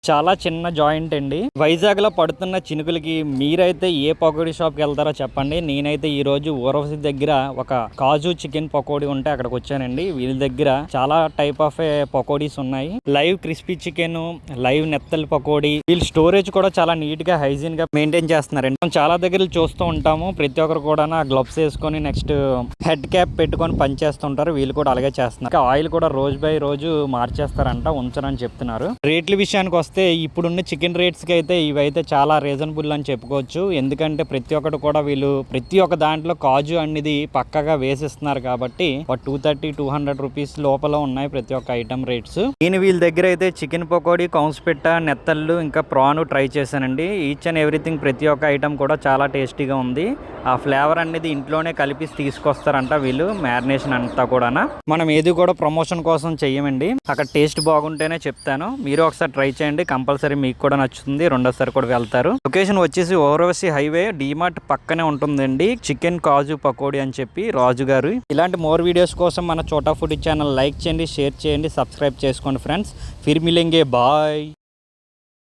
చాలా చిన్న జాయింట్ అండి. వైజాగ్ లో పడుతున్న చినుకులకి మీరైతే ఏ పకోడీ షాప్ కి వెళ్తారో చెప్పండి. నేనైతే ఈ రోజు ఊరవసి దగ్గర ఒక కాజు చికెన్ పకోడీ ఉంటే అక్కడికి వచ్చానండి. వీళ్ళ దగ్గర చాలా టైప్ ఆఫ్ పకోడీస్ ఉన్నాయి. లైవ్ క్రిస్పీ చికెన్, లైవ్ నెత్తల్ పకోడీ. వీళ్ళ స్టోరేజ్ కూడా చాలా నీట్ గా హైజీన్ గా మెయింటైన్ చేస్తున్నారండి. మనం చాలా దగ్గర చూస్తూ ఉంటాము. ప్రతి ఒక్కరు కూడా గ్లవ్స్ వేసుకొని నెక్స్ట్ హెడ్ క్యాప్ పెట్టుకొని పనిచేస్తుంటారు. వీళ్ళు కూడా అలాగే చేస్తున్నారు. ఆయిల్ కూడా రోజు బై రోజు మార్చేస్తారంట, ఉంచరని చెప్తున్నారు. రేట్ల విషయానికి వస్తే ఇప్పుడున్న చికెన్ రేట్స్ కి అయితే ఇవైతే చాలా రీజనబుల్ అని చెప్పుకోవచ్చు. ఎందుకంటే ప్రతి ఒక్కటి కూడా వీళ్ళు ప్రతి ఒక్క దాంట్లో కాజు అనేది పక్కగా వేసిస్తున్నారు కాబట్టి 230-200 రూపీస్ లోపల ఉన్నాయి ప్రతి ఒక్క ఐటమ్ రేట్స్. నేను వీళ్ళ దగ్గర అయితే చికెన్ పకోడీ, కౌన్స్పిట్ట, నెత్తళ్ళు ఇంకా ప్రాన్ ట్రై చేశానండి. ఈచ్ అండ్ ఎవ్రీథింగ్ ప్రతి ఒక్క ఐటమ్ కూడా చాలా టేస్టీగా ఉంది. ఆ ఫ్లేవర్ అనేది ఇంట్లోనే కలిపి తీసుకొస్తారంట వీళ్ళు, మ్యారినేషన్ అంతా కూడా. మనం ఏది కూడా ప్రమోషన్ కోసం చెయ్యమండి, అక్కడ టేస్ట్ బాగుంటేనే చెప్తాను. మీరు ఒకసారి ట్రై చేయండి, కంపల్సరీ మీకు కూడా నచ్చుతుంది. రెండోసారి కూడా వెళ్తారు. లొకేషన్ వచ్చేసి ఊరవసి హైవే డిమార్ట్ పక్కనే ఉంటుందండి. చికెన్ కాజు పకోడీ అని చెప్పి రాజు గారు. ఇలాంటి మోర్ వీడియోస్ కోసం మన చోటా ఫుడ్ ఛానల్ లైక్ చేయండి, షేర్ చేయండి, సబ్స్క్రైబ్ చేసుకోండి ఫ్రెండ్స్. ఫిర్ మిలేంగే, బాయ్.